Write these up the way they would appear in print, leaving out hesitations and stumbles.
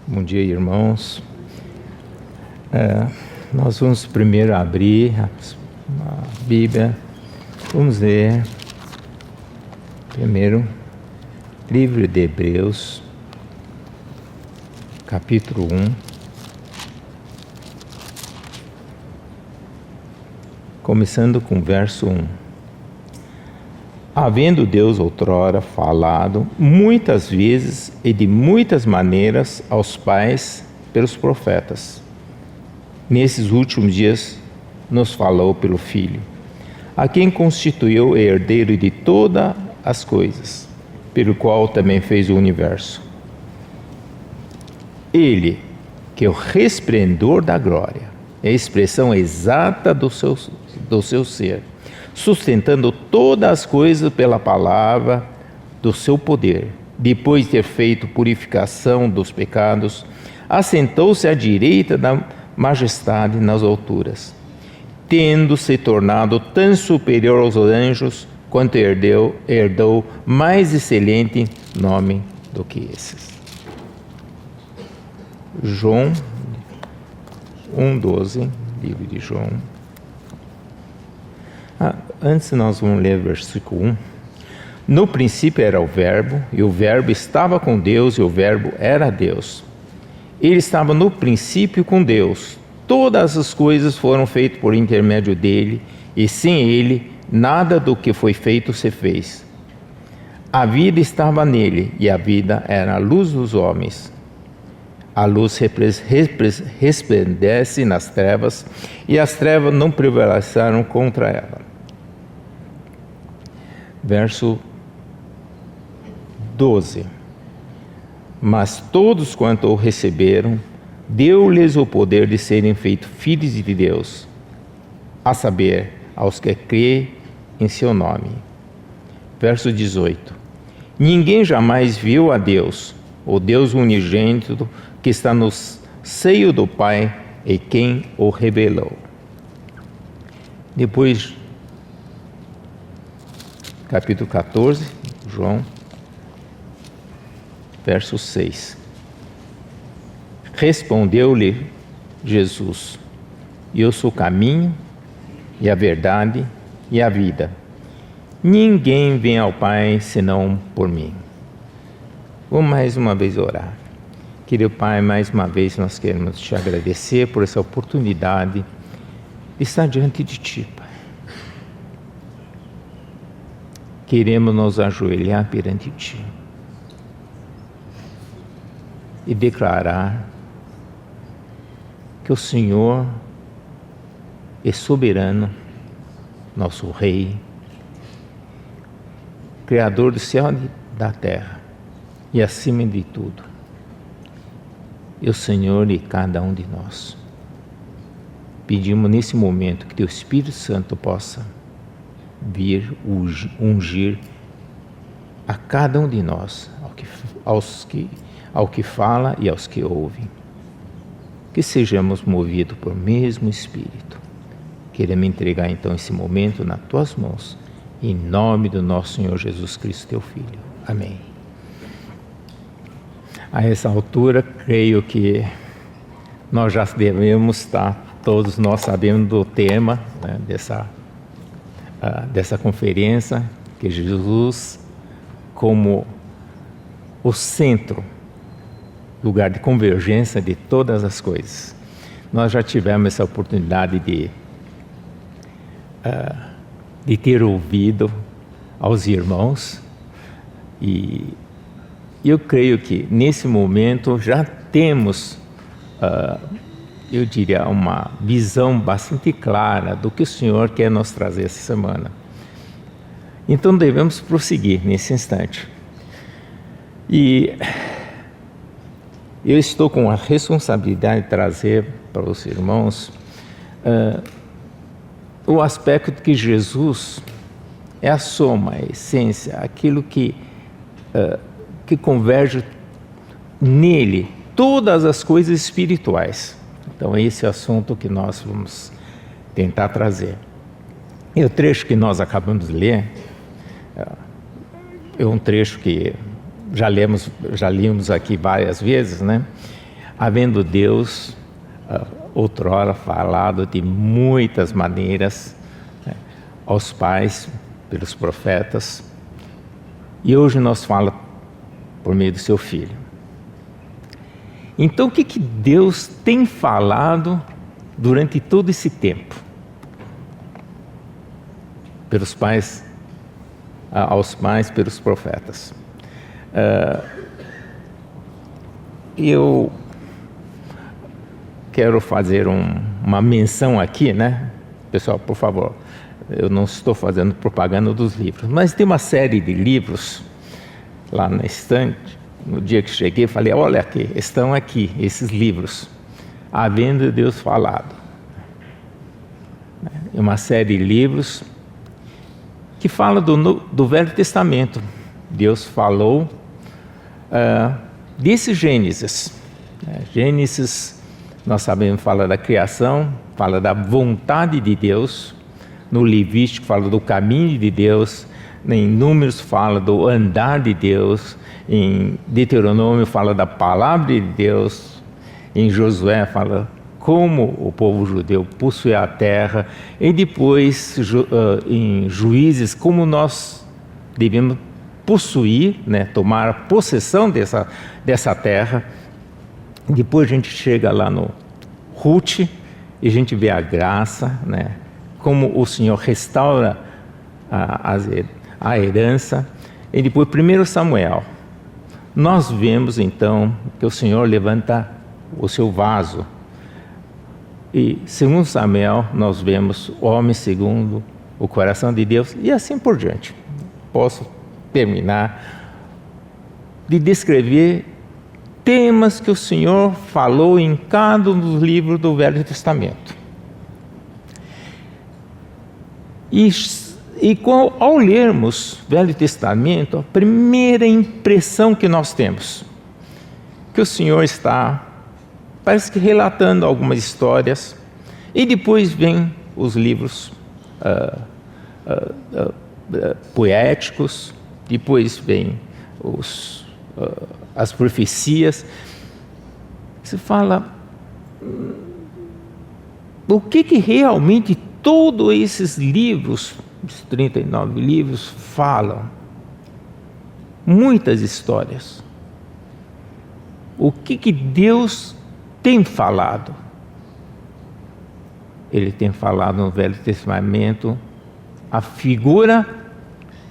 Bom dia, irmãos. Nós vamos primeiro abrir a Bíblia. Vamos ler primeiro livro de Hebreus, capítulo 1. Começando com o verso 1. Havendo Deus outrora falado muitas vezes e de muitas maneiras aos pais pelos profetas, nesses últimos dias nos falou pelo Filho, a quem constituiu herdeiro de todas as coisas, pelo qual também fez o universo. Ele, que é o resplendor da glória, é a expressão exata do seu ser, sustentando todas as coisas pela palavra do seu poder. Depois de ter feito purificação dos pecados, assentou-se à direita da majestade nas alturas, tendo se tornado tão superior aos anjos, quanto herdou mais excelente nome do que esses. João 1,12, livro de João. Antes nós vamos ler o versículo 1. No princípio era o Verbo, e o Verbo estava com Deus, e o Verbo era Deus. Ele estava no princípio com Deus. Todas as coisas foram feitas por intermédio dele, e sem ele, nada do que foi feito se fez. A vida estava nele, e a vida era a luz dos homens. A luz resplandece nas trevas, e as trevas não prevaleceram contra ela. Verso 12. Mas todos quanto o receberam, deu-lhes o poder de serem feitos filhos de Deus, a saber, aos que crêem em seu nome. Verso 18. Ninguém jamais viu a Deus, o Deus unigênito, que está no seio do Pai, e quem o revelou. Depois, capítulo 14, João, verso 6. Respondeu-lhe Jesus: eu sou o caminho, e a verdade, e a vida. Ninguém vem ao Pai senão por mim. Vamos mais uma vez orar. Querido Pai, mais uma vez nós queremos te agradecer por essa oportunidade de estar diante de Ti, Pai. Queremos nos ajoelhar perante Ti e declarar que o Senhor é soberano, nosso Rei, Criador do céu e da terra, e acima de tudo, é o Senhor e cada um de nós. Pedimos nesse momento que Teu Espírito Santo possa vir ungir a cada um de nós, ao que fala e aos que ouvem. Que sejamos movidos por mesmo Espírito. Queremos entregar então esse momento nas Tuas mãos, em nome do nosso Senhor Jesus Cristo, Teu Filho. Amém. A essa altura, creio que nós já devemos estar, todos nós sabemos do tema, né, dessa conferência, que Jesus como o centro, lugar de convergência de todas as coisas. Nós já tivemos essa oportunidade de ter ouvido aos irmãos, e eu creio que nesse momento já temos, eu diria, uma visão bastante clara do que o Senhor quer nos trazer essa semana. Então devemos prosseguir nesse instante. E eu estou com a responsabilidade de trazer para os irmãos o aspecto de que Jesus é a soma, a essência, aquilo que converge nele todas as coisas espirituais. Então esse é o assunto que nós vamos tentar trazer. E o trecho que nós acabamos de ler é um trecho que já lemos aqui várias vezes, né? havendo Deus outrora falado de muitas maneiras, né, aos pais, pelos profetas, e hoje nos fala por meio do seu Filho. Então, o que Deus tem falado durante todo esse tempo? Pelos pais, aos pais, pelos profetas. Eu quero fazer uma menção aqui, né? Pessoal, por favor, eu não estou fazendo propaganda dos livros, mas tem uma série de livros lá na estante. No dia que cheguei, falei, olha aqui, estão aqui esses livros, havendo Deus falado. É uma série de livros que fala do Velho Testamento. Deus falou desse Gênesis. Gênesis, nós sabemos, fala da criação, fala da vontade de Deus. No Levítico fala do caminho de Deus. Em Números fala do andar de Deus. Em Deuteronômio fala da palavra de Deus. Em Josué fala como o povo judeu possui a terra. E depois em Juízes, como nós devemos possuir, né, tomar possessão dessa terra. Depois a gente chega lá no Ruth e a gente vê a graça, né, como o Senhor restaura a herança. E depois 1 Samuel. Nós vemos então que o Senhor levanta o seu vaso. E 2 Samuel nós vemos o homem segundo o coração de Deus e assim por diante. Posso terminar de descrever temas que o Senhor falou em cada um dos livros do Velho Testamento. Ao lermos o Velho Testamento, a primeira impressão que nós temos, que o Senhor está, parece que relatando algumas histórias, e depois vem os livros poéticos, depois vem as profecias. Você fala, o que realmente todos esses livros, os 39 livros, falam? Muitas histórias. O que Deus tem falado? Ele tem falado no Velho Testamento a figura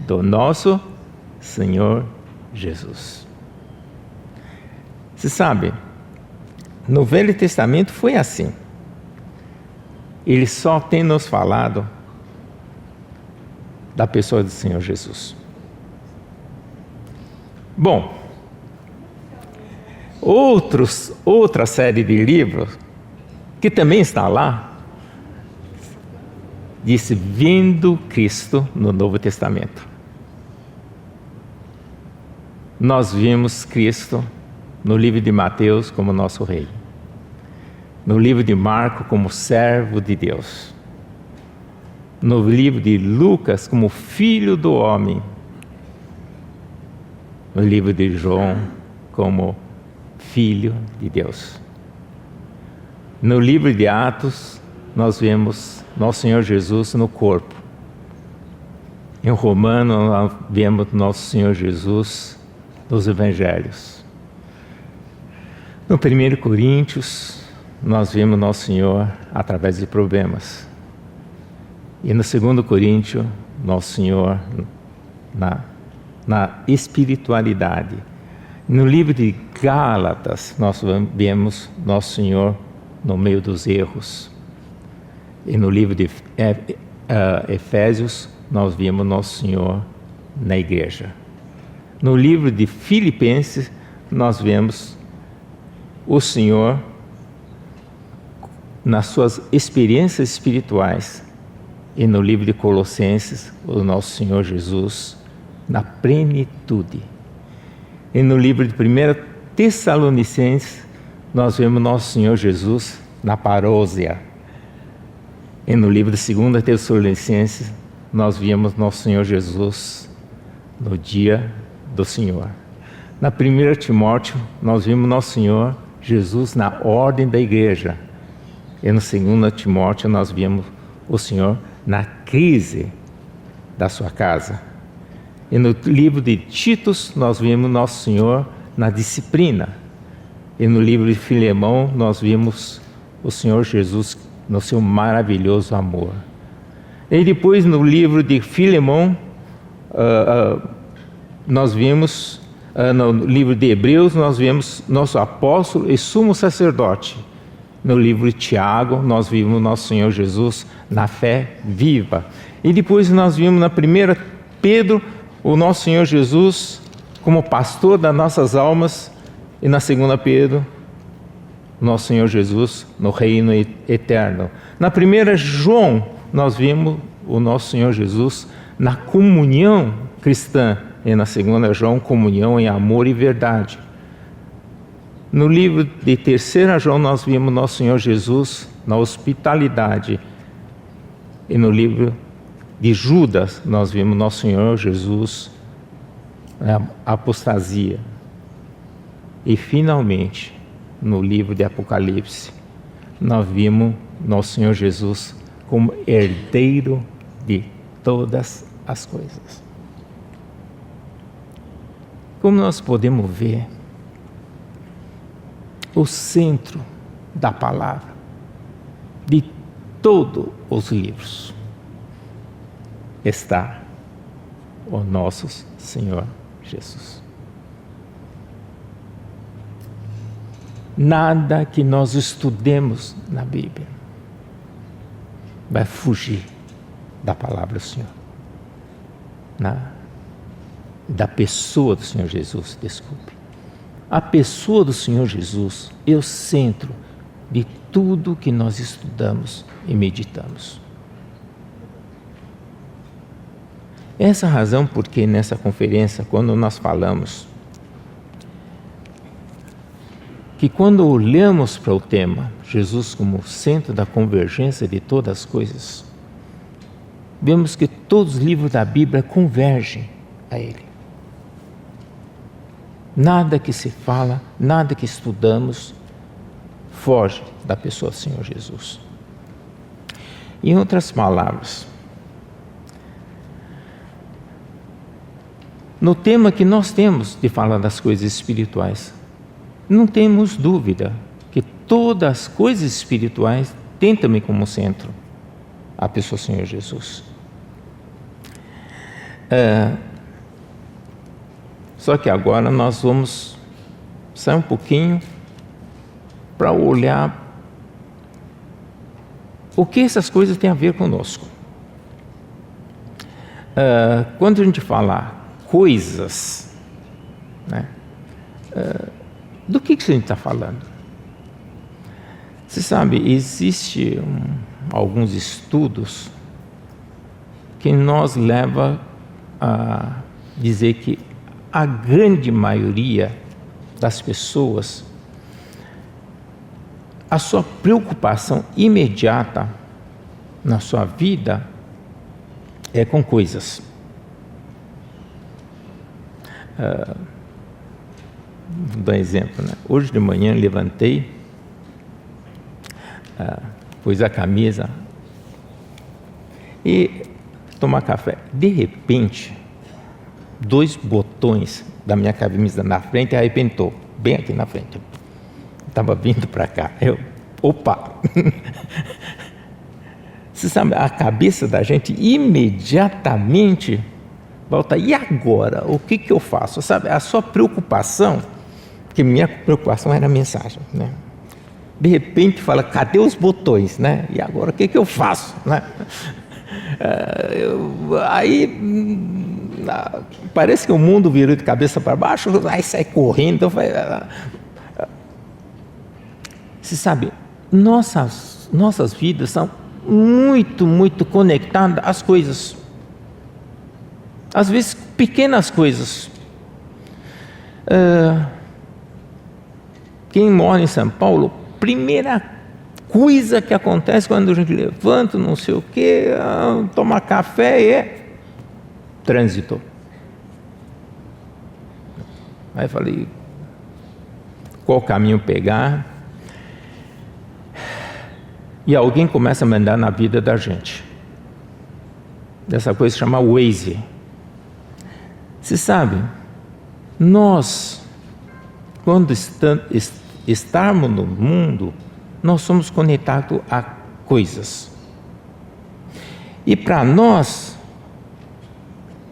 do nosso Senhor Jesus. Você sabe, no Velho Testamento foi assim. Ele só tem nos falado da pessoa do Senhor Jesus. Bom, outra série de livros que também está lá, disse vendo Cristo no Novo Testamento. Nós vimos Cristo no livro de Mateus como nosso rei, no livro de Marcos como servo de Deus, no livro de Lucas como filho do homem, no livro de João como filho de Deus. No livro de Atos nós vemos nosso Senhor Jesus no corpo. Em Romanos nós vemos nosso Senhor Jesus nos Evangelhos. No 1 Coríntios nós vemos nosso Senhor através de problemas. E no 2 Coríntios, nosso Senhor na espiritualidade. No livro de Gálatas, nós vemos nosso Senhor no meio dos erros. E no livro de Efésios, nós vimos nosso Senhor na igreja. No livro de Filipenses, nós vemos o Senhor nas suas experiências espirituais. E no livro de Colossenses, o nosso Senhor Jesus na plenitude. E no livro de 1 Tessalonicenses, nós vemos nosso Senhor Jesus na parousia. E no livro de 2 Tessalonicenses, nós vimos nosso Senhor Jesus no dia do Senhor. Na 1 Timóteo, nós vimos nosso Senhor Jesus na ordem da igreja. E no 2 Timóteo nós vimos o Senhor na crise da sua casa. E no livro de Titus nós vimos nosso Senhor na disciplina. E no livro de Filemão nós vimos o Senhor Jesus no seu maravilhoso amor. E depois no livro de Filemão nós vimos, no livro de Hebreus nós vimos nosso apóstolo e sumo sacerdote. No livro de Tiago nós vimos nosso Senhor Jesus na fé viva. E depois nós vimos na 1 Pedro o nosso Senhor Jesus como pastor das nossas almas. E na 2 Pedro, nosso Senhor Jesus no reino eterno. Na 1 João, nós vimos o nosso Senhor Jesus na comunhão cristã. E na 2 João, comunhão em amor e verdade. No livro de 3 João, nós vimos nosso Senhor Jesus na hospitalidade. E no livro de Judas, nós vimos nosso Senhor Jesus na apostasia. E finalmente, no livro de Apocalipse, nós vimos nosso Senhor Jesus como herdeiro de todas as coisas. Como nós podemos ver, o centro da palavra, de todos os livros, está o nosso Senhor Jesus. Nada que nós estudemos na Bíblia vai fugir da palavra do Senhor, da pessoa do Senhor Jesus, desculpe. A pessoa do Senhor Jesus é o centro de tudo que nós estudamos e meditamos. Essa é a razão porque nessa conferência, quando nós falamos que quando olhamos para o tema Jesus como centro da convergência de todas as coisas, vemos que todos os livros da Bíblia convergem a Ele. Nada que se fala, nada que estudamos foge da pessoa do Senhor Jesus. Em outras palavras, no tema que nós temos de falar das coisas espirituais, não temos dúvida que todas as coisas espirituais têm também como centro a pessoa do Senhor Jesus. Só que agora nós vamos sair um pouquinho para olhar o que essas coisas têm a ver conosco. Quando a gente fala coisas, né, do que a gente está falando? Você sabe, existe alguns estudos que nos levam a dizer que a grande maioria das pessoas, a sua preocupação imediata na sua vida é com coisas. Vou dar um exemplo, né? Hoje de manhã levantei, pus a camisa e tomar café. De repente, 2 botões da minha camisa na frente arrebentou, bem aqui na frente. Estava vindo para cá. Opa! Você sabe, a cabeça da gente imediatamente volta. E agora? O que eu faço? Sabe, a sua preocupação, porque minha preocupação era a mensagem, né? De repente fala, cadê os botões, né? E agora o que eu faço, né? Parece que o mundo virou de cabeça para baixo, aí sai correndo. Você sabe, nossas vidas são muito, muito conectadas às coisas. Às vezes, pequenas coisas. Quem mora em São Paulo, primeira coisa que acontece quando a gente levanta, não sei o quê, tomar café é trânsito. Aí eu falei, qual caminho pegar, e alguém começa a mandar na vida da gente. Dessa coisa que se chama Waze. Você sabe, nós, quando estarmos no mundo, nós somos conectados a coisas. E para nós,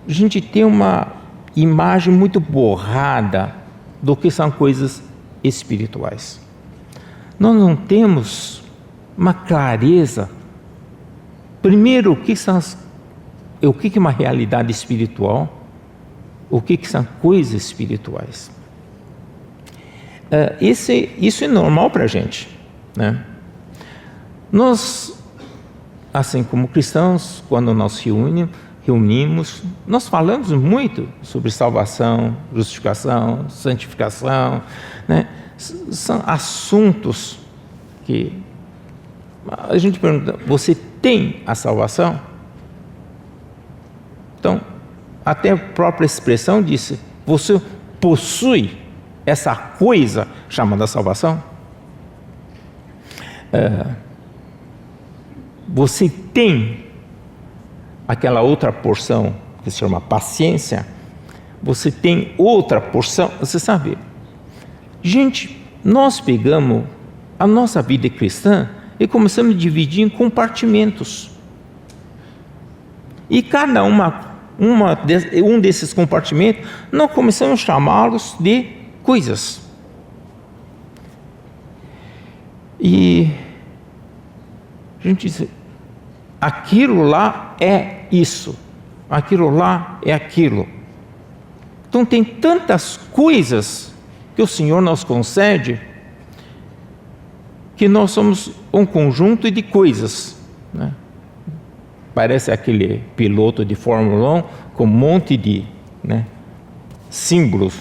a gente tem uma imagem muito borrada do que são coisas espirituais. Nós não temos uma clareza. Primeiro, o que é uma realidade espiritual? O que são coisas espirituais? Isso é normal para a gente, né? Nós, assim como cristãos, quando nós reunimos, nós falamos muito sobre salvação, justificação, santificação, né? São assuntos que a gente pergunta: você tem a salvação? Então, até a própria expressão disse: você possui essa coisa chamada salvação? Você tem aquela outra porção que se chama paciência? Você tem outra porção? Você sabe, gente, nós pegamos a nossa vida cristã e começamos a dividir em compartimentos. E cada um desses compartimentos, nós começamos a chamá-los de coisas. E a gente diz: aquilo lá é isso, aquilo lá é aquilo. Então tem tantas coisas que o Senhor nos concede, que nós somos um conjunto de coisas, né? Parece aquele piloto de Fórmula 1 com um monte de, né, símbolos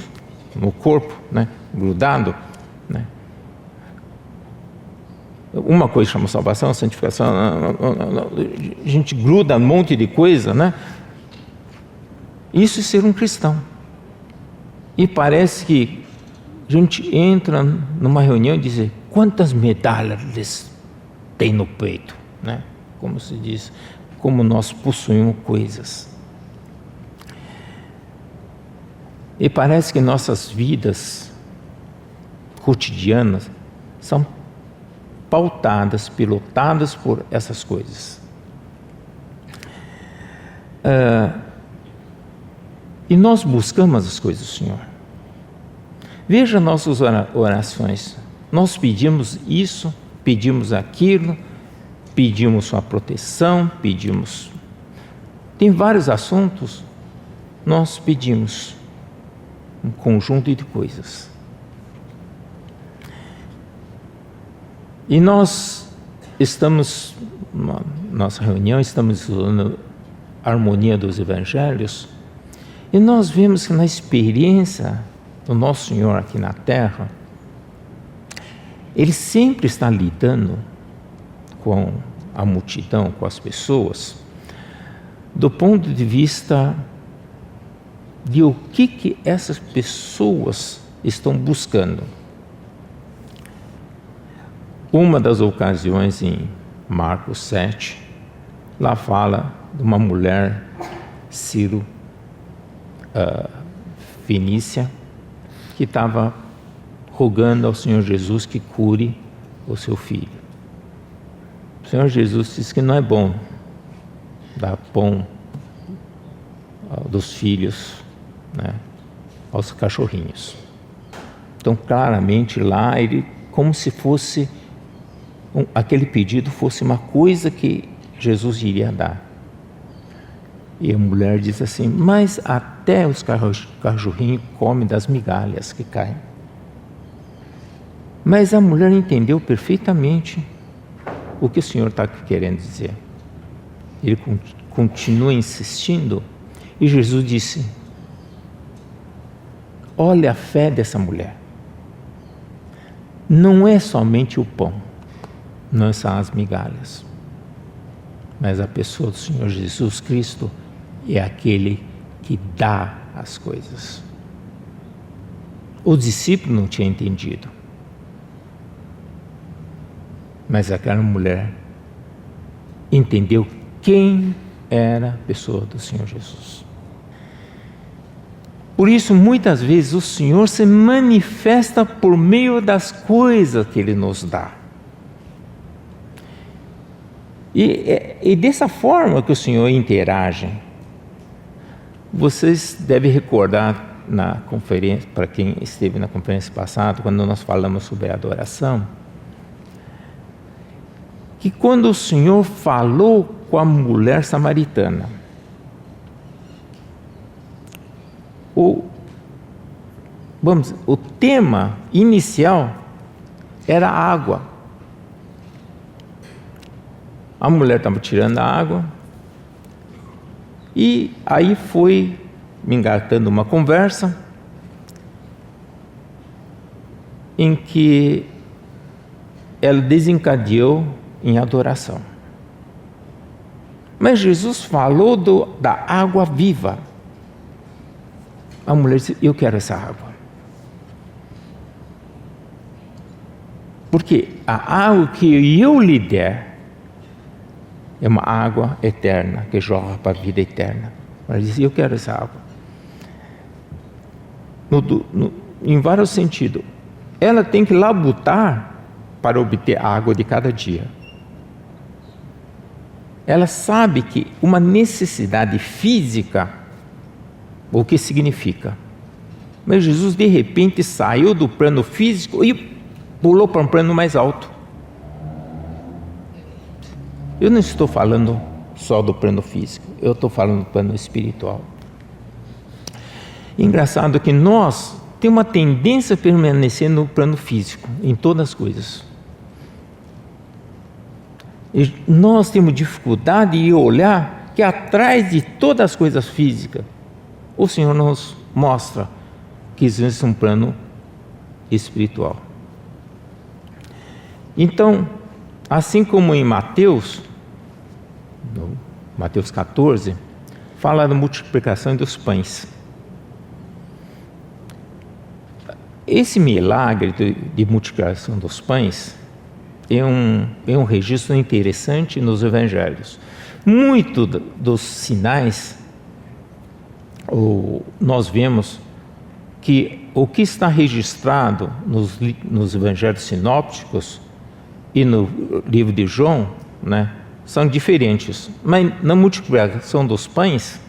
no corpo, né, grudado, né? Uma coisa chama salvação, santificação, a gente gruda um monte de coisa, né? Isso é ser um cristão. E parece que a gente entra numa reunião e diz: quantas medalhas tem no peito, né? Como se diz, como nós possuímos coisas. E parece que nossas vidas cotidianas são pautadas, pilotadas por essas coisas. E nós buscamos as coisas do Senhor. Veja nossas orações. Nós pedimos isso, pedimos aquilo, pedimos sua proteção, pedimos... Tem vários assuntos, nós pedimos um conjunto de coisas. E nós estamos, na nossa reunião, estamos estudando a harmonia dos evangelhos, e nós vemos que na experiência do nosso Senhor aqui na Terra, Ele sempre está lidando com a multidão, com as pessoas, do ponto de vista de o que essas pessoas estão buscando. Uma das ocasiões em Marcos 7, lá fala de uma mulher Ciro Fenícia, que estava rogando ao Senhor Jesus que cure o seu filho. O Senhor Jesus disse que não é bom dar pão dos filhos, né, aos cachorrinhos. Então, claramente lá, ele, como se fosse aquele pedido fosse uma coisa que Jesus iria dar. E a mulher diz assim: mas até os cachorrinhos comem das migalhas que caem. Mas a mulher entendeu perfeitamente o que o Senhor está querendo dizer. Ele continua insistindo, e Jesus disse: olha a fé dessa mulher. Não é somente o pão, não são as migalhas, mas a pessoa do Senhor Jesus Cristo é aquele que dá as coisas. O discípulo não tinha entendido. Mas aquela mulher entendeu quem era a pessoa do Senhor Jesus. Por isso, muitas vezes, o Senhor se manifesta por meio das coisas que Ele nos dá. E dessa forma que o Senhor interage. Vocês devem recordar na conferência, para quem esteve na conferência passada, quando nós falamos sobre a adoração, que quando o Senhor falou com a mulher samaritana, o tema inicial era a água. A mulher estava tirando a água e aí foi me engatando uma conversa em que ela desencadeou em adoração. Mas Jesus falou da água viva. A mulher disse: eu quero essa água. Porque a água que eu lhe der é uma água eterna, que jorra para a vida eterna. Ela disse: eu quero essa água. Em vários sentidos. Ela tem que labutar para obter a água de cada dia. Ela sabe que uma necessidade física, o que significa? Mas Jesus de repente saiu do plano físico e pulou para um plano mais alto. Eu não estou falando só do plano físico, eu estou falando do plano espiritual. Engraçado que nós temos uma tendência a permanecer no plano físico, em todas as coisas. E nós temos dificuldade de olhar que atrás de todas as coisas físicas, o Senhor nos mostra que existe um plano espiritual. Então, assim como em Mateus, no Mateus 14, fala da multiplicação dos pães. Esse milagre de multiplicação dos pães é um registro interessante nos evangelhos. Muito dos sinais, nós vemos que o que está registrado nos evangelhos sinópticos e no livro de João, né, são diferentes. Mas na multiplicação dos pães,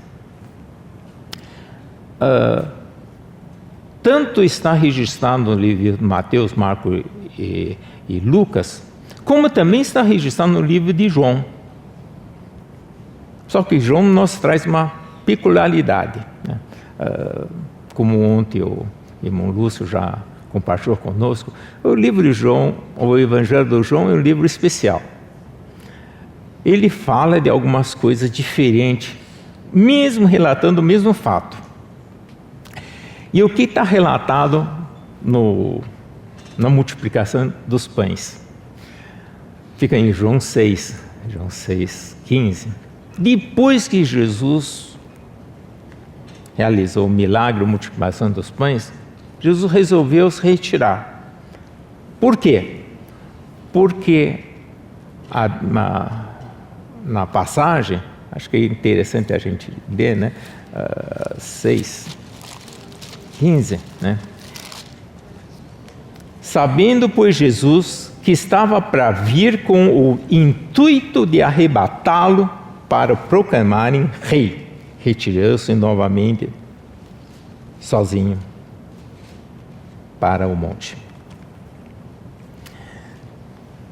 tanto está registrado no livro de Mateus, Marcos e Lucas, como também está registrado no livro de João. Só que João nos traz uma peculiaridade, né? Como ontem o irmão Lúcio já compartilhou conosco, o livro de João, o Evangelho de João, é um livro especial. Ele fala de algumas coisas diferentes, mesmo relatando o mesmo fato. E o que está relatado na multiplicação dos pães? Fica em João 6:15. Depois que Jesus realizou o milagre, a multiplicação dos pães, Jesus resolveu se retirar. Por quê? Porque na passagem, acho que é interessante a gente ler, né? 6:15, né? Sabendo, pois, Jesus que estava para vir com o intuito de arrebatá-lo para proclamarem rei, retirou-se novamente sozinho para o monte.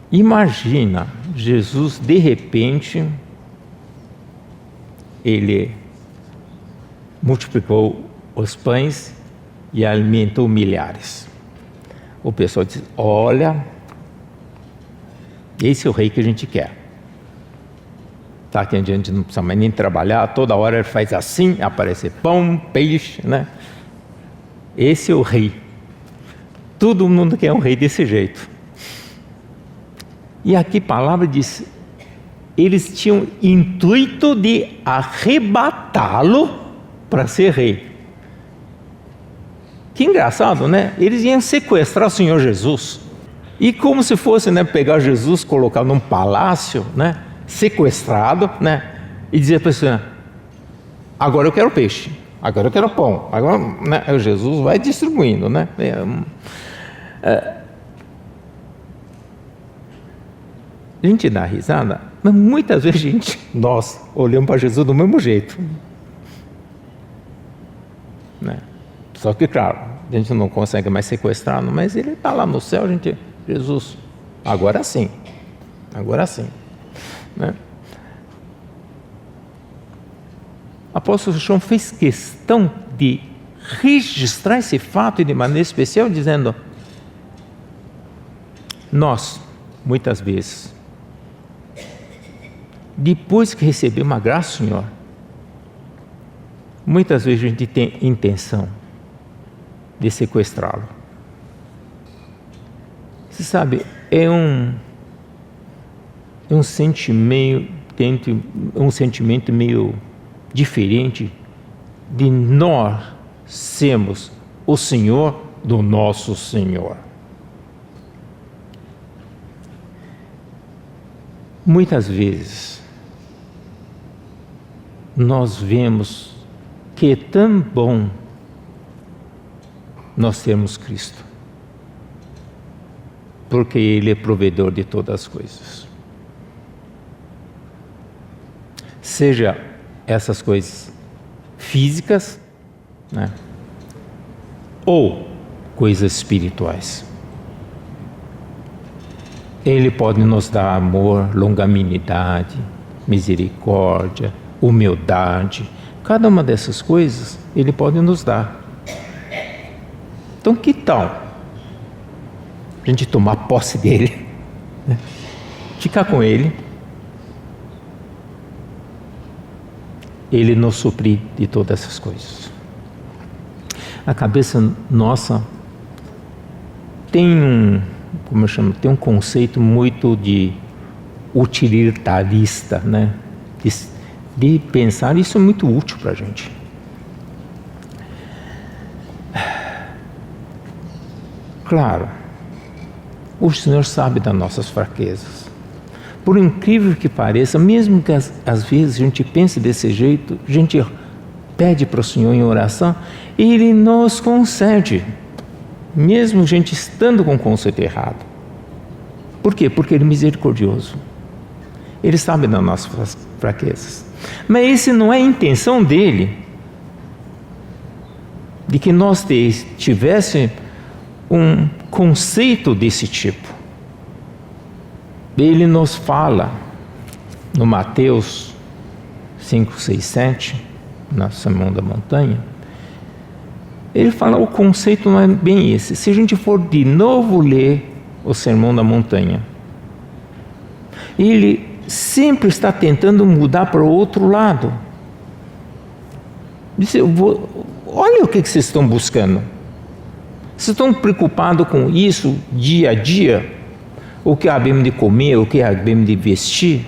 Imagina, Jesus de repente, ele multiplicou os pães e alimentou milhares. O pessoal diz: olha, esse é o rei que a gente quer. Tá, que a gente não precisa mais nem trabalhar, toda hora ele faz assim, aparece pão, peixe, né? Esse é o rei. Todo mundo quer um rei desse jeito. E aqui a palavra diz: eles tinham intuito de arrebatá-lo para ser rei. Que engraçado, né? Eles iam sequestrar o Senhor Jesus. E como se fosse, né, pegar Jesus, colocar num palácio, né, sequestrado, né, e dizer para a pessoa: agora eu quero peixe, agora eu quero pão, agora, né, Jesus vai distribuindo, né? A gente dá risada, mas muitas vezes nós olhamos para Jesus do mesmo jeito, né? Só que, claro, a gente não consegue mais sequestrar, mas ele está lá no céu, Jesus, agora sim, né? O apóstolo João fez questão de registrar esse fato de maneira especial, dizendo: nós, muitas vezes, depois que recebemos a graça do Senhor, muitas vezes a gente tem intenção de sequestrá-lo. Você sabe, é um sentimento meio diferente de nós sermos o Senhor do nosso Senhor. Muitas vezes nós vemos que é tão bom nós termos Cristo, porque Ele é provedor de todas as coisas. Seja essas coisas físicas, né, ou coisas espirituais. Ele pode nos dar amor, longanimidade, misericórdia, humildade. Cada uma dessas coisas Ele pode nos dar. Então, que tal a gente tomar posse dele, né? Ficar com Ele, Ele nos suprir de todas essas coisas. A cabeça nossa tem tem um conceito muito de utilitarista, né? De pensar, isso é muito útil para a gente. Claro, o Senhor sabe das nossas fraquezas. Por incrível que pareça, mesmo que às vezes a gente pense desse jeito, a gente pede para o Senhor em oração, Ele nos concede, mesmo a gente estando com o conceito errado. Por quê? Porque Ele é misericordioso. Ele sabe das nossas fraquezas. Mas essa não é a intenção dEle, de que nós tivéssemos um conceito desse tipo. Ele nos fala no Mateus 5, 6, 7, no Sermão da Montanha. Ele fala, o conceito não é bem esse. Se a gente for de novo ler o Sermão da Montanha, ele sempre está tentando mudar para o outro lado. Diz, olha o que vocês estão buscando. Vocês estão preocupados com isso dia a dia? O que havemos de comer, o que havemos de vestir?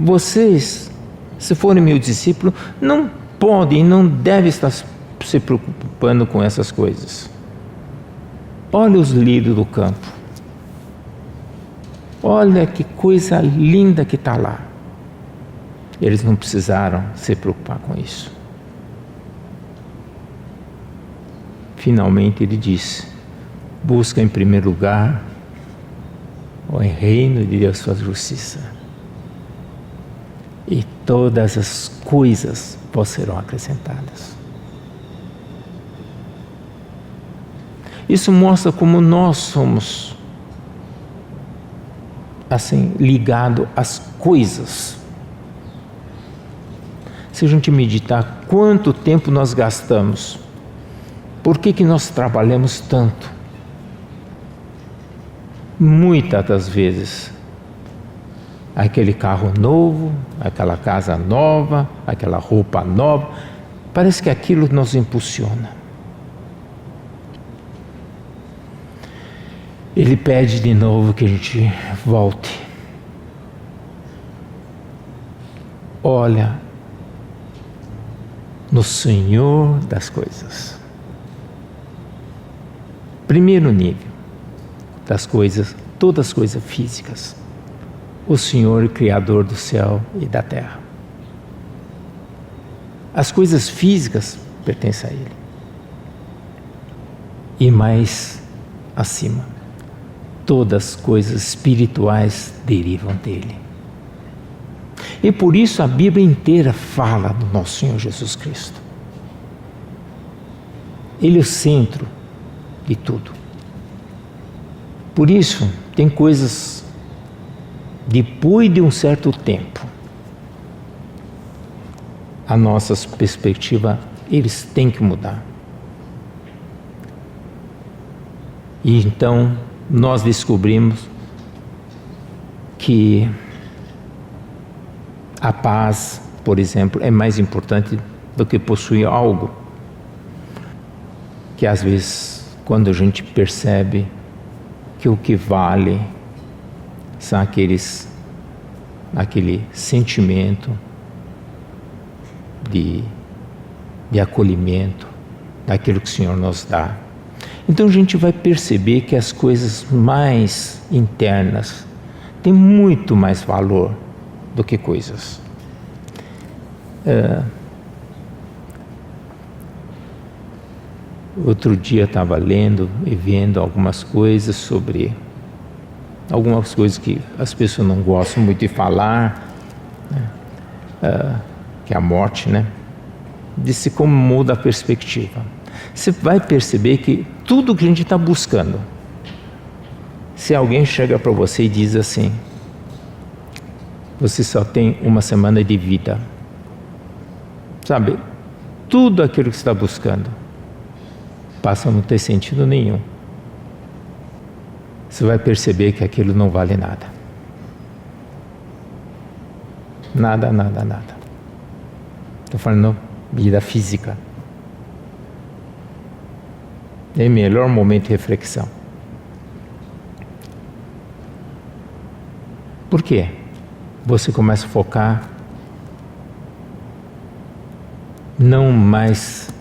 Vocês, se forem meus discípulos, não podem, não devem estar se preocupando com essas coisas. Olha os lírios do campo. Olha que coisa linda que está lá. Eles não precisaram se preocupar com isso. Finalmente ele disse, busca em primeiro lugar o reino de Deus, sua justiça, e todas as coisas vos serão acrescentadas. Isso mostra como nós somos assim, ligado às coisas. Se a gente meditar quanto tempo nós gastamos, por que nós trabalhamos tanto? Muitas das vezes, aquele carro novo, aquela casa nova, aquela roupa nova, parece que aquilo nos impulsiona. Ele pede de novo que a gente volte. Olha no Senhor das coisas. primeiro nível das coisas, todas as coisas físicas, o Senhor, Criador do céu e da terra. As coisas físicas pertencem a Ele. E mais acima, todas as coisas espirituais derivam dele. E por isso a Bíblia inteira fala do nosso Senhor Jesus Cristo. Ele é o centro de tudo. Por isso, tem coisas, depois de um certo tempo, a nossa perspectiva, eles têm que mudar. E então, nós descobrimos que a paz, por exemplo, é mais importante do que possuir algo. Que às vezes, quando a gente percebe que o que vale são aquele sentimento de acolhimento, daquilo que o Senhor nos dá. Então a gente vai perceber que as coisas mais internas têm muito mais valor do que coisas. Outro dia estava lendo e vendo algumas coisas sobre algumas coisas que as pessoas não gostam muito de falar, né? Que é a morte, né? Disse como muda a perspectiva. Você vai perceber que tudo que a gente está buscando, se alguém chega para você e diz assim: você só tem uma semana de vida, sabe, tudo aquilo que você está buscando passa a não ter sentido nenhum. Você vai perceber que aquilo não vale nada. Nada, nada, nada. Estou falando vida física. É o melhor momento de reflexão. Por quê? Você começa a focar não mais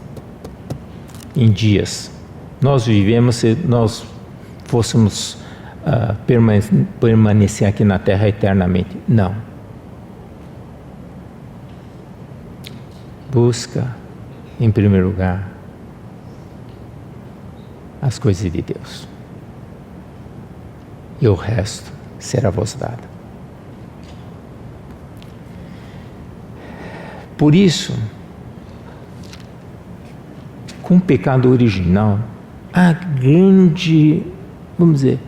em dias. Nós vivemos, se nós fôssemos permanecer aqui na Terra eternamente. Não. Busca, em primeiro lugar, as coisas de Deus. E o resto será vos dado. Por isso, com o pecado original, a grande, vamos dizer,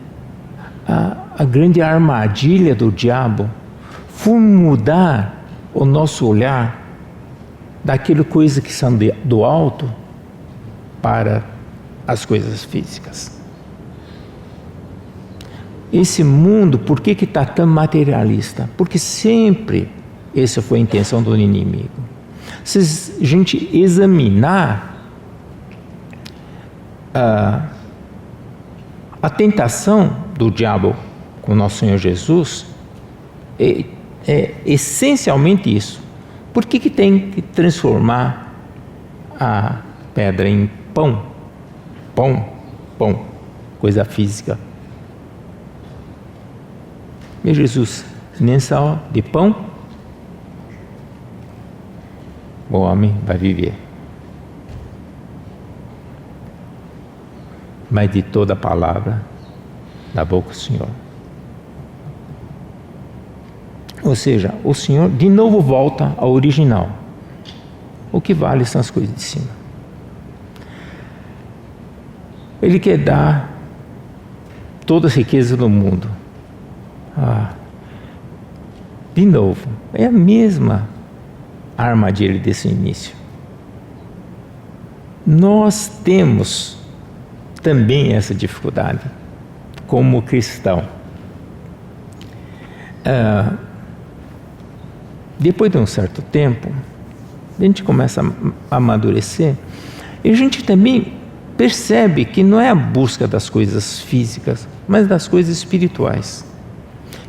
a grande armadilha do diabo foi mudar o nosso olhar daquilo coisa que são do alto para as coisas físicas. Esse mundo, por que está tão materialista? Porque sempre essa foi a intenção do inimigo. Se a gente examinar a tentação do diabo com o nosso Senhor Jesus, é essencialmente isso. Por que tem que transformar a pedra em pão? Pão, coisa física. Meu Jesus, nem só de pão o homem vai viver, mas de toda a palavra da boca do Senhor. Ou seja, o Senhor de novo volta ao original. O que vale são as coisas de cima. Ele quer dar toda a riqueza do mundo. De novo, é a mesma armadilha desse início. Nós temos também essa dificuldade como cristão. Depois de um certo tempo, a gente começa a amadurecer e a gente também percebe que não é a busca das coisas físicas, mas das coisas espirituais.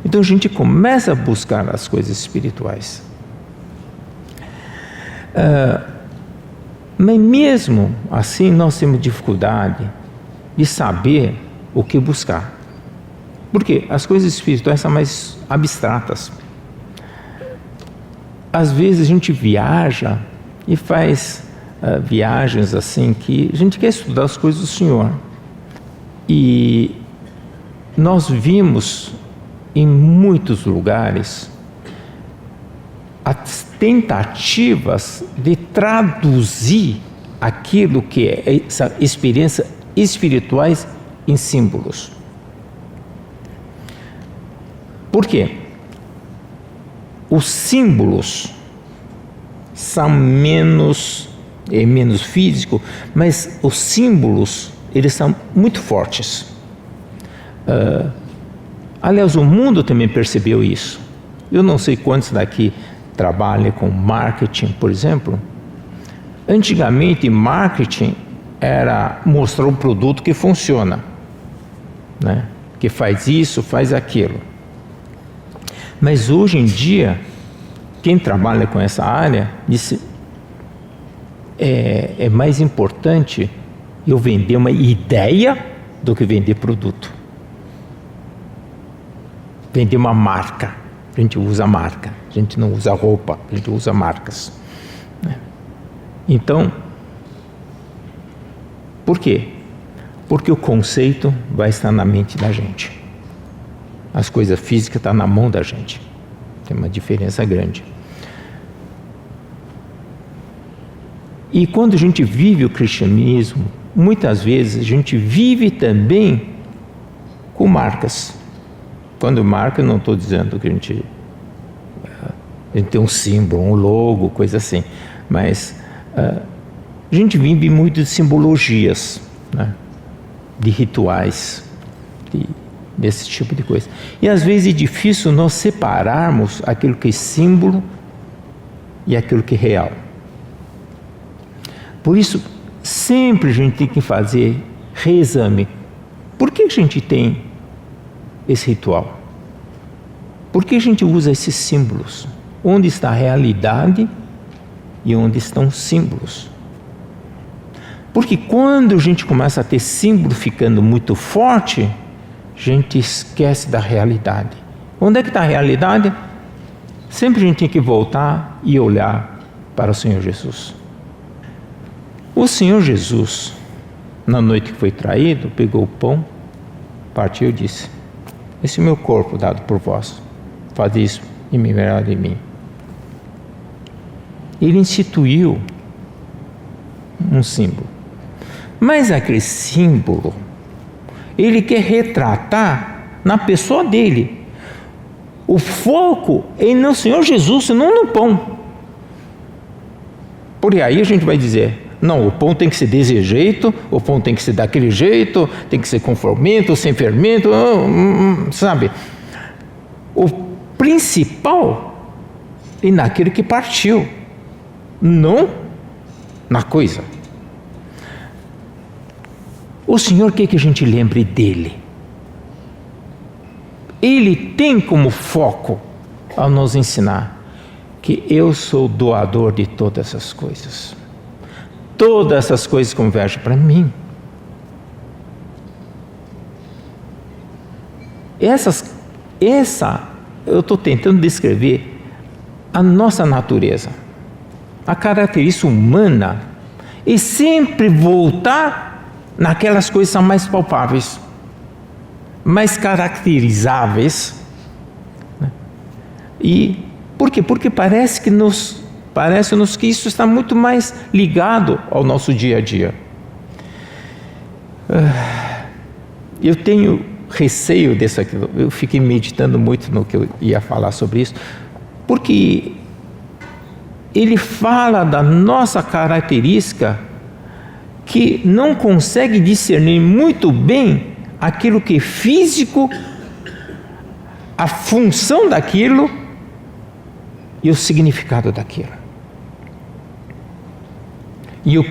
Então a gente começa a buscar as coisas espirituais. Mas mesmo assim nós temos dificuldade de saber o que buscar. Porque as coisas espirituais são mais abstratas. Às vezes a gente viaja e faz viagens assim que a gente quer estudar as coisas do Senhor. E nós vimos em muitos lugares as tentativas de traduzir aquilo que é essa experiência espirituais em símbolos. Por quê? Os símbolos são menos físicos, mas os símbolos, eles são muito fortes. Aliás, o mundo também percebeu isso. Eu não sei quantos daqui trabalham com marketing, por exemplo. Antigamente, marketing era mostrar um produto que funciona, né? Que faz isso, faz aquilo. Mas hoje em dia, quem trabalha com essa área disse, é mais importante eu vender uma ideia do que vender produto. Vender uma marca. A gente usa marca, a gente não usa roupa, a gente usa marcas. Então, por quê? Porque o conceito vai estar na mente da gente. As coisas físicas estão na mão da gente. Tem uma diferença grande. E quando a gente vive o cristianismo, muitas vezes a gente vive também com marcas. Quando marca, não estou dizendo que a gente tem um símbolo, um logo, coisa assim. Mas a gente vive muito de simbologias, né? De rituais, desse tipo de coisa. E às vezes é difícil nós separarmos aquilo que é símbolo e aquilo que é real. Por isso, sempre a gente tem que fazer reexame. Por que a gente tem esse ritual? Por que a gente usa esses símbolos? Onde está a realidade e onde estão os símbolos? Porque quando a gente começa a ter símbolo ficando muito forte, a gente esquece da realidade. Onde é que está a realidade? Sempre a gente tem que voltar e olhar para o Senhor Jesus. O Senhor Jesus, na noite que foi traído, pegou o pão, partiu e disse: esse é o meu corpo dado por vós, faz isso em memória de mim. Ele instituiu um símbolo. Mas aquele símbolo, ele quer retratar na pessoa dele. O foco é no Senhor Jesus, não no pão. Por aí a gente vai dizer, não, o pão tem que ser desse jeito, o pão tem que ser daquele jeito, tem que ser com fermento, sem fermento, sabe? O principal é naquele que partiu, não na coisa. O Senhor quer que a gente lembre dele. Ele tem como foco ao nos ensinar que eu sou doador de todas essas coisas. Todas essas coisas convergem para mim. Eu estou tentando descrever a nossa natureza, a característica humana, e sempre voltar naquelas coisas que são mais palpáveis, mais caracterizáveis. E por quê? Porque parece-nos que isso está muito mais ligado ao nosso dia a dia. Eu tenho receio disso aqui. Eu fiquei meditando muito no que eu ia falar sobre isso, porque ele fala da nossa característica que não consegue discernir muito bem aquilo que é físico, a função daquilo e o significado daquilo. E o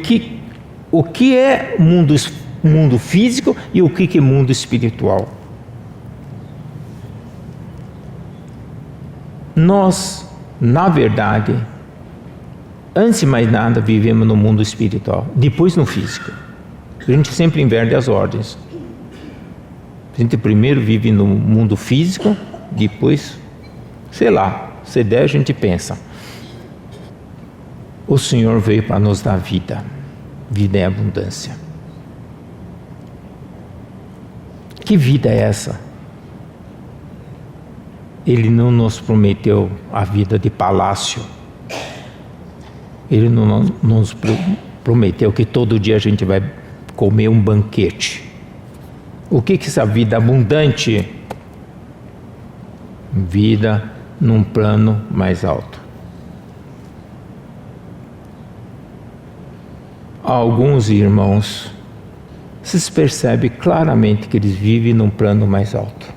que é mundo físico e o que é mundo espiritual. Nós, na verdade, antes de mais nada, vivemos no mundo espiritual, depois no físico. A gente sempre inverte as ordens. A gente primeiro vive no mundo físico, depois, sei lá, se der a gente pensa. O Senhor veio para nos dar vida, vida em abundância. Que vida é essa? Ele não nos prometeu a vida de palácio. Ele não nos prometeu que todo dia a gente vai comer um banquete. O que é essa vida abundante? Vida num plano mais alto. Alguns irmãos, se percebe claramente que eles vivem num plano mais alto.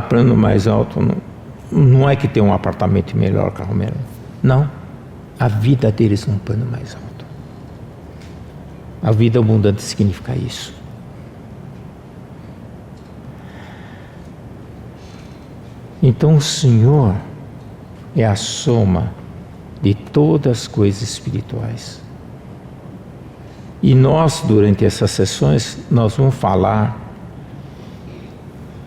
Plano mais alto não é que tem um apartamento melhor, carro melhor. Não. A vida deles num plano mais alto. A vida abundante significa isso. Então o Senhor é a soma de todas as coisas espirituais. E nós, durante essas sessões, nós vamos falar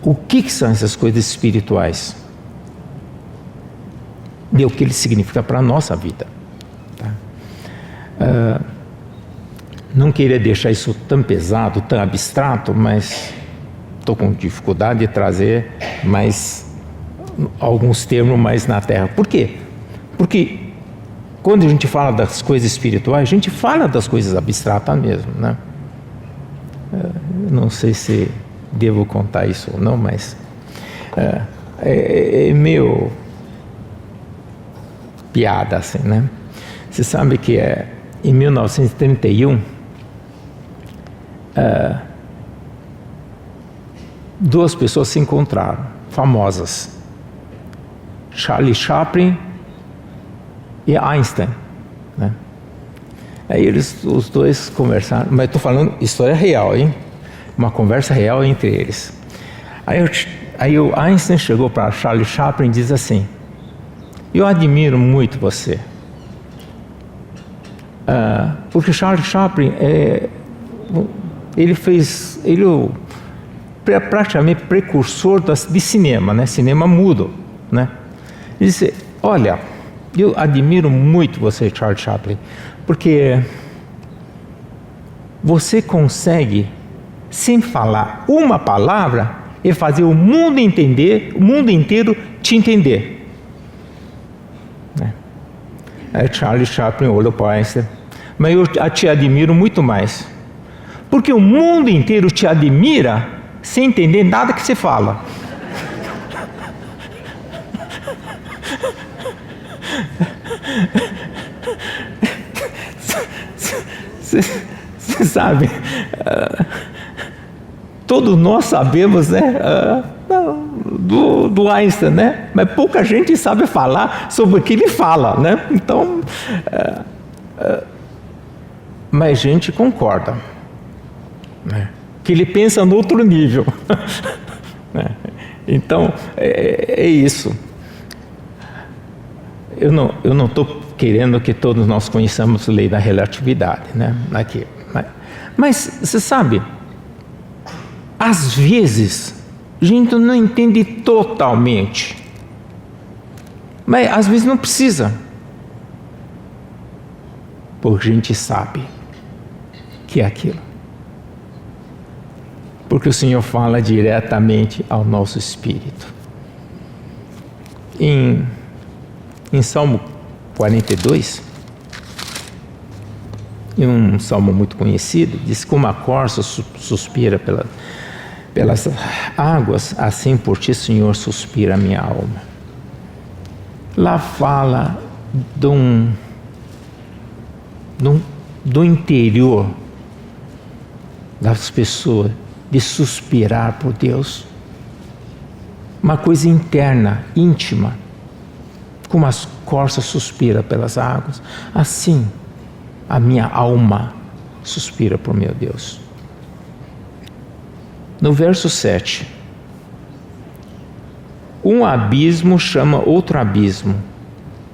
o que são essas coisas espirituais e o que ele significa para a nossa vida. Tá? Não queria deixar isso tão pesado, tão abstrato, mas estou com dificuldade de trazer mais alguns termos mais na terra. Por quê? Porque quando a gente fala das coisas espirituais, a gente fala das coisas abstratas mesmo, né? Não sei se devo contar isso ou não, mas é meio piada assim, né? Você sabe que em 1931 duas pessoas se encontraram, famosas, Charlie Chaplin e Einstein, né? Aí os dois conversaram, mas estou falando história real, hein? Uma conversa real entre eles. Aí o Einstein chegou para Charlie Chaplin e diz assim: eu admiro muito você, porque Charlie Chaplin ele é praticamente precursor de cinema, né? Cinema mudo, né? Ele disse: olha, eu admiro muito você, Charlie Chaplin, porque você consegue, sem falar uma palavra, e fazer o mundo inteiro te entender. Aí Charlie Chaplin olhou para Einstein: mas eu te admiro muito mais, porque o mundo inteiro te admira sem entender nada que você fala. Você sabe, todos nós sabemos, né, do Einstein, né? Mas pouca gente sabe falar sobre o que ele fala, né? Então, mas gente concorda, né? Que ele pensa no outro nível. Então, é isso. Eu não estou querendo que todos nós conheçamos a lei da relatividade, né? Aqui. Mas você sabe, às vezes a gente não entende totalmente, mas às vezes não precisa, porque a gente sabe que é aquilo, porque o Senhor fala diretamente ao nosso espírito. Em Salmo 42, em um salmo muito conhecido, diz: como a corça suspira pelas águas, assim por ti, Senhor, suspira a minha alma. Lá fala do interior das pessoas, de suspirar por Deus, uma coisa interna, íntima. Como as corças suspiram pelas águas, assim a minha alma suspira por meu Deus. No verso 7, um abismo chama outro abismo,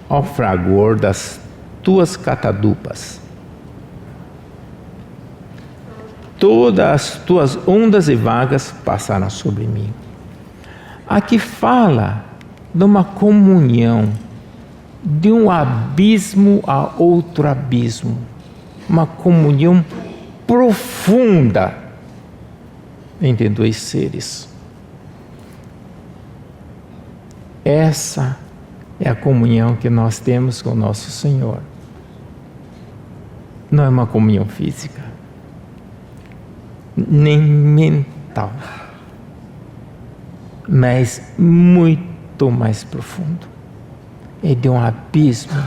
ao fragor das tuas catadupas. todas as tuas ondas e vagas passaram sobre mim. Aqui fala de uma comunhão, de um abismo a outro abismo, uma comunhão profunda entre dois seres. Essa é a comunhão que nós temos com o nosso Senhor. Não é uma comunhão física, nem mental, mas muito mais profundo. É de um abismo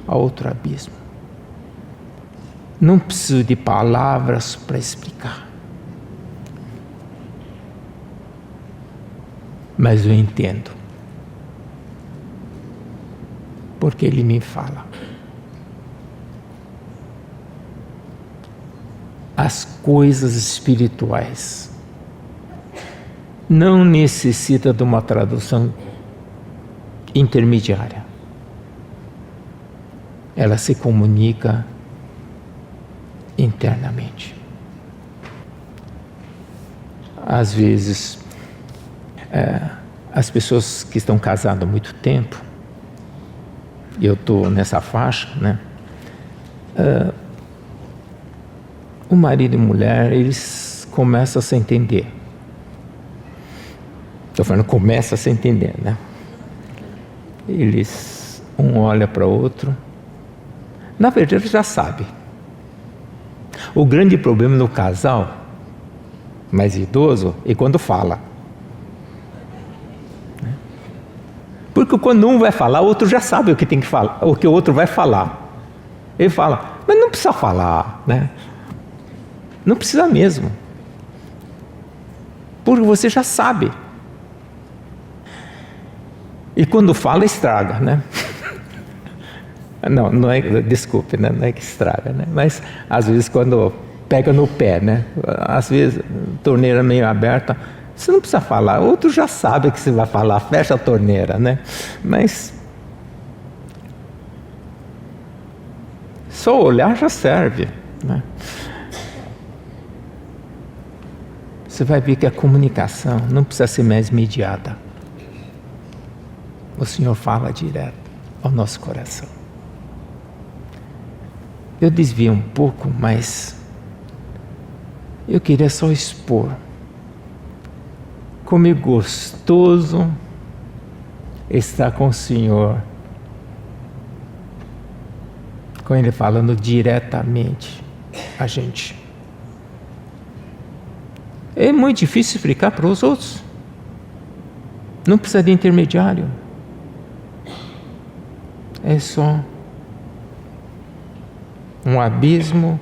a outro abismo. Não preciso de palavras para explicar. Mas eu entendo. Porque Ele me fala. As coisas espirituais não necessitam de uma tradução intermediária. Ela se comunica internamente. Às vezes, as pessoas que estão casadas há muito tempo, e eu estou nessa faixa, né? O marido e mulher, eles começam a se entender. Estou falando, começa a se entender, né? Eles, um olha para o outro. Na verdade, já sabe. O grande problema no casal mais idoso é quando fala. Porque quando um vai falar, o outro já sabe o que tem que falar, o que o outro vai falar. Ele fala, mas não precisa falar, né? Não precisa mesmo. Porque você já sabe. E quando fala, estraga, né? Não é, desculpe, né? Não é que estraga, né? Mas às vezes quando pega no pé, né? Às vezes, torneira meio aberta, você não precisa falar, o outro já sabe o que você vai falar, fecha a torneira, né? Mas só olhar já serve, né? Você vai ver que a comunicação não precisa ser mais mediada. O Senhor fala direto ao nosso coração. Eu desviei um pouco, mas eu queria só expor como é gostoso estar com o Senhor, com Ele falando diretamente a gente. É muito difícil explicar para os outros. Não precisa de intermediário. É só um abismo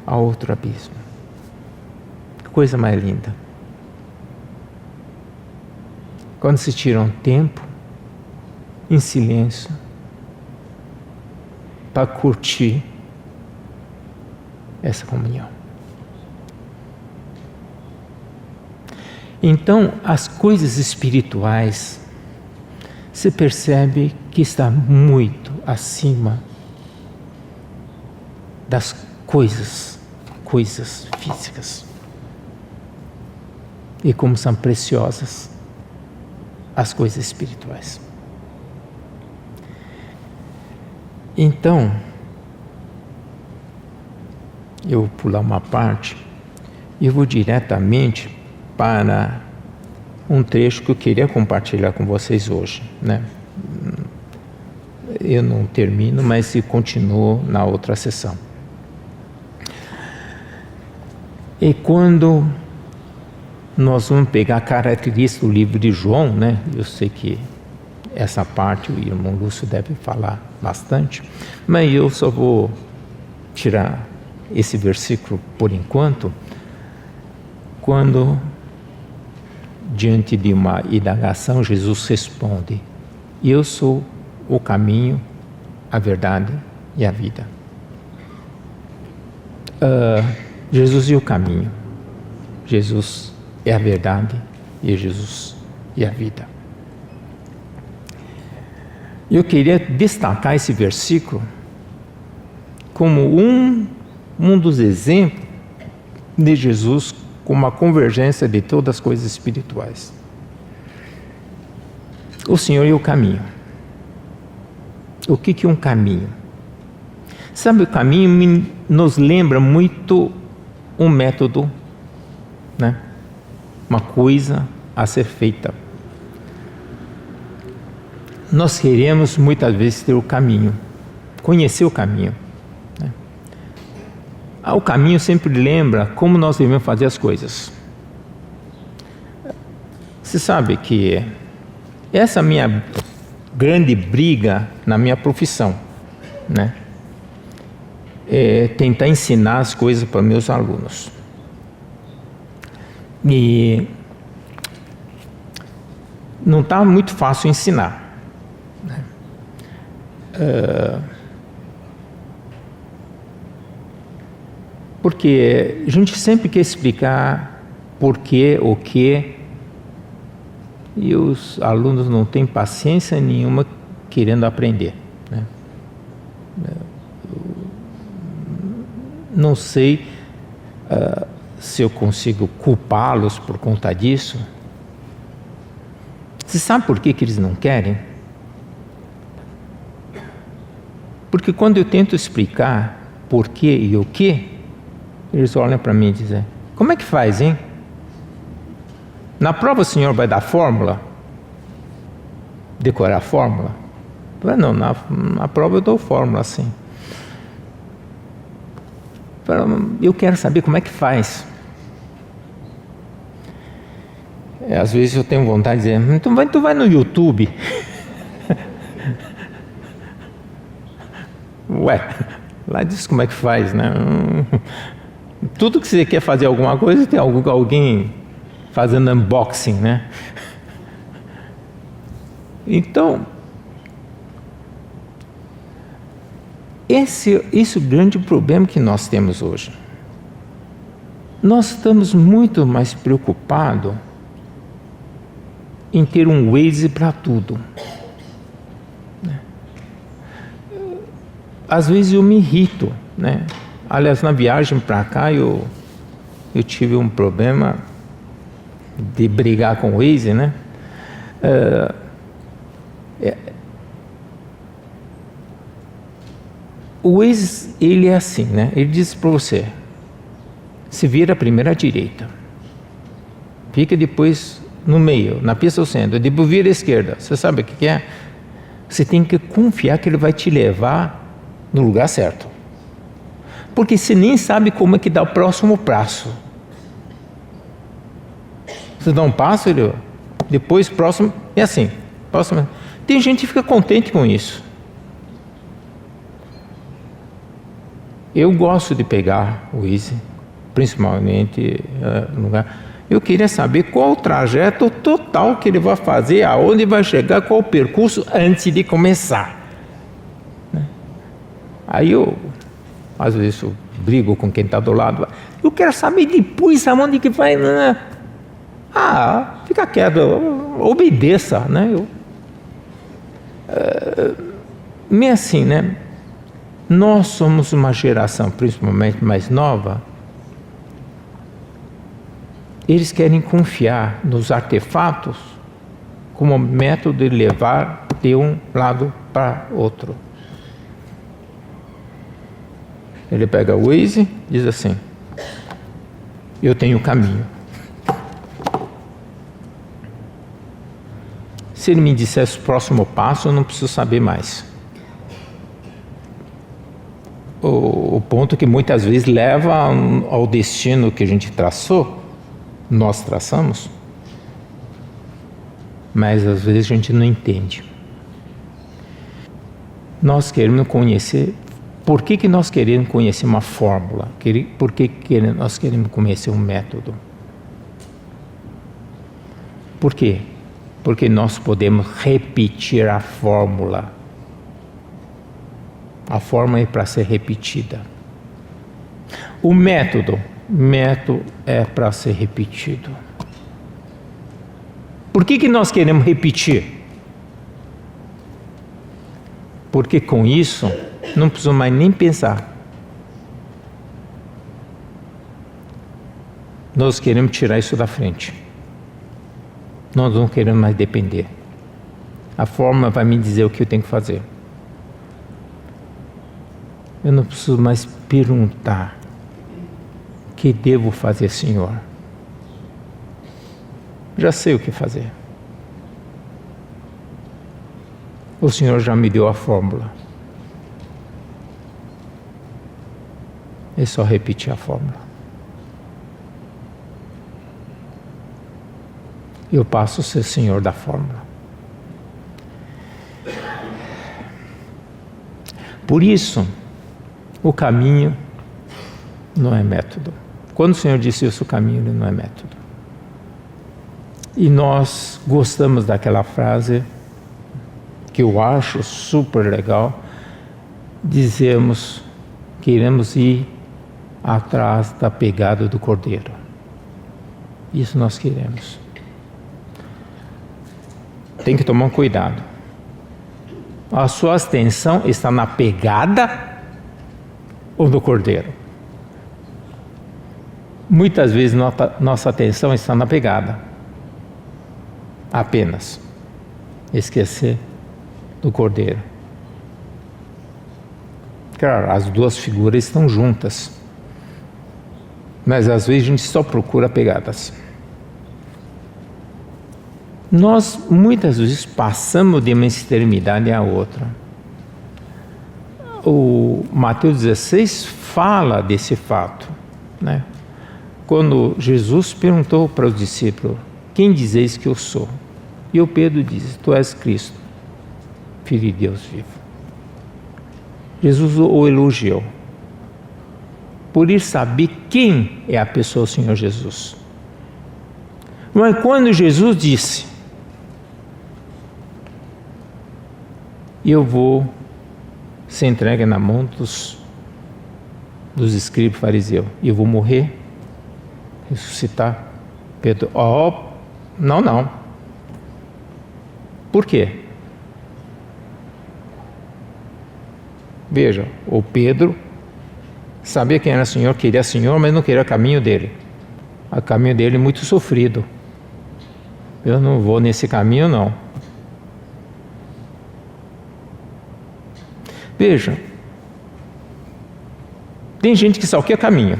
a outro abismo. Que coisa mais linda. Quando se tira um tempo em silêncio para curtir essa comunhão. Então, as coisas espirituais, você percebe que está muito acima das coisas físicas. E como são preciosas as coisas espirituais. Então, eu vou pular uma parte e eu vou diretamente para um trecho que eu queria compartilhar com vocês hoje, né? Eu não termino, mas continuo na outra sessão. E quando nós vamos pegar a característica do livro de João, né? Eu sei que essa parte o irmão Lúcio deve falar bastante, mas eu só vou tirar esse versículo por enquanto, quando diante de uma indagação, Jesus responde: eu sou o caminho, a verdade e a vida. Jesus é o caminho, Jesus é a verdade e Jesus é a vida. Eu queria destacar esse versículo como um dos exemplos de Jesus como a convergência de todas as coisas espirituais. O Senhor e o caminho. O que é um caminho? Sabe, o caminho nos lembra muito um método, né? Uma coisa a ser feita. Nós queremos muitas vezes ter o caminho, conhecer o caminho, né? O caminho sempre lembra como nós devemos fazer as coisas. Você sabe que essa é a minha grande briga na minha profissão, né? É tentar ensinar as coisas para meus alunos. E não está muito fácil ensinar, né? Porque a gente sempre quer explicar por quê, o quê, e os alunos não têm paciência nenhuma querendo aprender, né? Não sei se eu consigo culpá-los por conta disso. Você sabe por que eles não querem? Porque quando eu tento explicar por quê e o quê, eles olham para mim e dizem: como é que faz, hein? Na prova o senhor vai dar fórmula? Decorar a fórmula? Não, na prova eu dou fórmula, sim. Eu quero saber como é que faz. Às vezes eu tenho vontade de dizer: tu vai no YouTube. Ué, lá diz como é que faz, né? Tudo que você quer fazer alguma coisa, tem alguém fazendo unboxing, né? Então, esse é o grande problema que nós temos hoje. Nós estamos muito mais preocupados em ter um Waze para tudo. Às vezes eu me irrito, né? Aliás, na viagem para cá eu tive um problema de brigar com o Waze, né? O Waze, ele é assim, né? Ele diz para você: se vira primeiro à direita, fica depois no meio, na pista do centro, depois vira à esquerda. Você sabe o que é? Você tem que confiar que ele vai te levar no lugar certo, porque você nem sabe como é que dá o próximo passo. Você dá um passo, ele depois próximo, é assim, próximo. Tem gente que fica contente com isso. Eu gosto de pegar o Waze, principalmente no lugar. Eu queria saber qual o trajeto total que ele vai fazer, aonde vai chegar, qual o percurso antes de começar. Aí às vezes eu brigo com quem está do lado. Eu quero saber depois aonde que vai. Fica quieto, obedeça, né? Meio assim, né? Nós somos uma geração, principalmente mais nova. Eles querem confiar nos artefatos como método de levar de um lado para outro. Ele pega o Waze e diz assim: eu tenho o caminho. Se ele me dissesse o próximo passo, eu não preciso saber mais. O ponto que muitas vezes leva ao destino que a gente traçou, nós traçamos, mas às vezes a gente não entende. Nós queremos conhecer. Por que nós queremos conhecer uma fórmula? Por que nós queremos conhecer um método? Por quê? Porque nós podemos repetir a fórmula. A fórmula é para ser repetida. O método é para ser repetido. Por que nós queremos repetir? Porque com isso não precisamos mais nem pensar. Nós queremos tirar isso da frente. Nós não queremos mais depender. A fórmula vai me dizer o que eu tenho que fazer. Eu não preciso mais perguntar: o que devo fazer, Senhor? Já sei o que fazer. O Senhor já me deu a fórmula. É só repetir a fórmula. Eu passo a ser Senhor da fórmula. Por isso, o caminho não é método. Quando o Senhor disse isso, o caminho ele não é método. E nós gostamos daquela frase, que eu acho super legal, dizemos, queremos ir atrás da pegada do Cordeiro. Isso nós queremos. Tem que tomar um cuidado. A sua atenção está na pegada ou no Cordeiro? Muitas vezes nossa atenção está na pegada. Apenas. Esquecer do Cordeiro. Claro, as duas figuras estão juntas. Mas às vezes a gente só procura pegadas. Nós muitas vezes passamos de uma extremidade à outra. O Mateus 16 fala desse fato, né? Quando Jesus perguntou para os discípulos: quem dizeis que eu sou? E o Pedro diz: tu és Cristo, Filho de Deus vivo. Jesus o elogiou por ir saber quem é a pessoa do Senhor Jesus. Mas quando Jesus disse: eu vou ser entregue na mão dos escribas fariseus, e eu vou morrer, ressuscitar, Pedro: não. Por quê? Veja, o Pedro sabia quem era o Senhor, queria o Senhor, mas não queria o caminho dele. O caminho dele é muito sofrido. Eu não vou nesse caminho, não. Veja, tem gente que só quer caminho.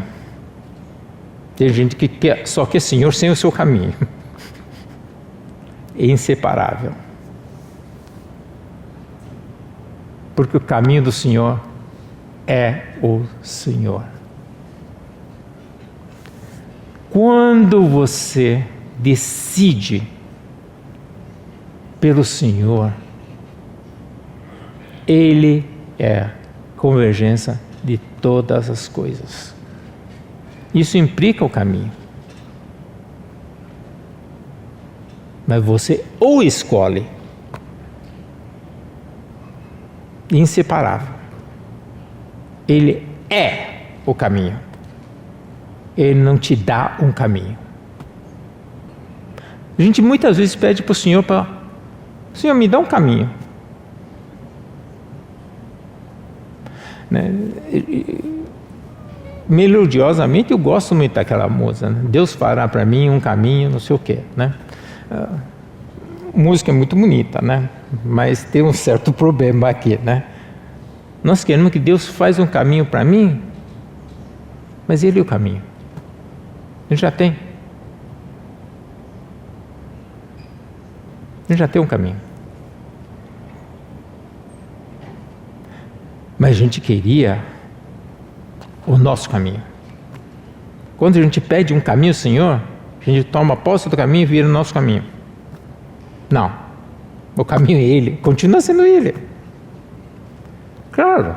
Tem gente que só quer Senhor sem o seu caminho. É inseparável. Porque o caminho do Senhor é o Senhor. Quando você decide pelo Senhor, Ele é a convergência de todas as coisas. Isso implica o caminho. Mas você ou escolhe, inseparável. Ele é o caminho. Ele não te dá um caminho. A gente muitas vezes pede para o Senhor Senhor, me dá um caminho. Né? Melodiosamente eu gosto muito daquela música, né? Deus fará para mim um caminho, não sei o quê, né? Música é muito bonita, né? Mas tem um certo problema aqui, né? Nós queremos que Deus faz um caminho para mim, mas Ele é o caminho. Ele já tem. Ele já tem um caminho. Mas a gente queria o nosso caminho. Quando a gente pede um caminho, Senhor, a gente toma posse do caminho e vira o nosso caminho. Não. O caminho é Ele. Continua sendo Ele. Claro.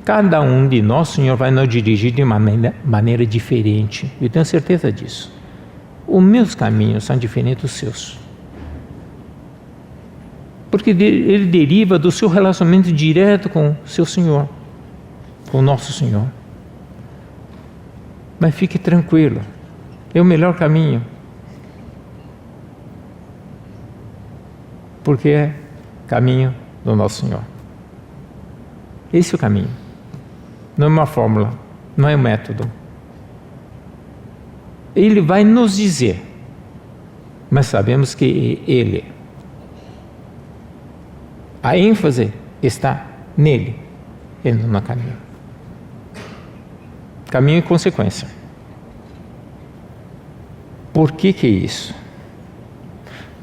Cada um de nós, Senhor, vai nos dirigir de uma maneira diferente. Eu tenho certeza disso. Os meus caminhos são diferentes dos seus. Porque ele deriva do seu relacionamento direto com o seu Senhor, com o nosso Senhor. Mas fique tranquilo, é o melhor caminho. Porque é caminho do nosso Senhor. Esse é o caminho. Não é uma fórmula, não é um método. Ele vai nos dizer, mas sabemos que Ele, a ênfase está nele, Ele não caminha. Caminho e consequência. Por que é isso?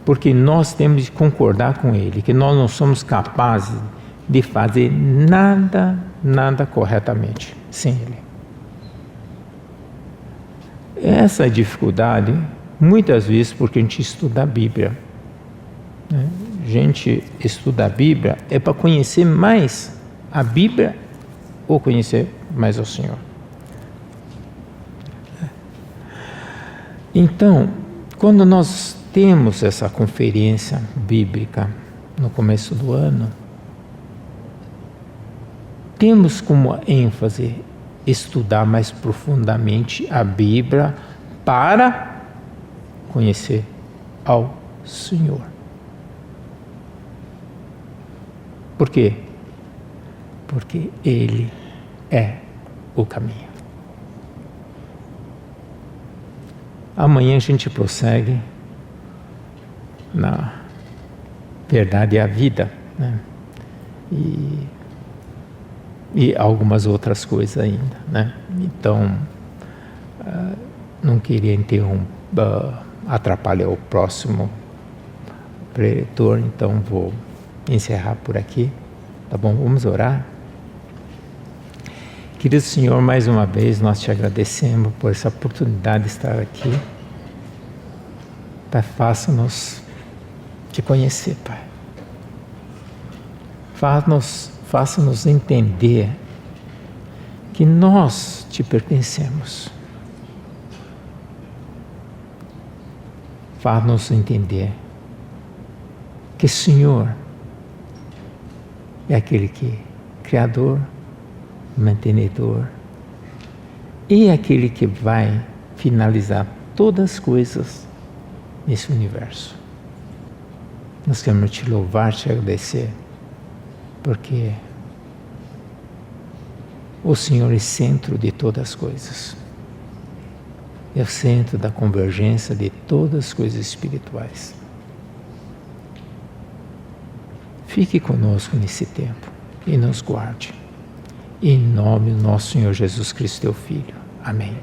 Porque nós temos de concordar com Ele, que nós não somos capazes de fazer nada corretamente sem Ele. Essa dificuldade, muitas vezes, porque a gente estuda a Bíblia. Né? A gente estuda a Bíblia é para conhecer mais a Bíblia ou conhecer mais o Senhor. Então, quando nós temos essa conferência bíblica no começo do ano, temos como ênfase estudar mais profundamente a Bíblia para conhecer ao Senhor. Por quê? Porque Ele é o caminho. Amanhã a gente prossegue na verdade e a vida, né? E algumas outras coisas ainda, né? Então, não queria atrapalhar o próximo preletor, então vou encerrar por aqui, tá bom? Vamos orar. Querido Senhor, mais uma vez nós te agradecemos por essa oportunidade de estar aqui. Pai, faça-nos te conhecer, Pai. Faça-nos entender que nós te pertencemos. Faça-nos entender que o Senhor é aquele que é Criador, mantenedor e aquele que vai finalizar todas as coisas nesse universo. Nós queremos te louvar, te agradecer, porque o Senhor é centro de todas as coisas. É o centro da convergência de todas as coisas espirituais. Fique conosco nesse tempo e nos guarde. Em nome do nosso Senhor Jesus Cristo, teu Filho. Amém.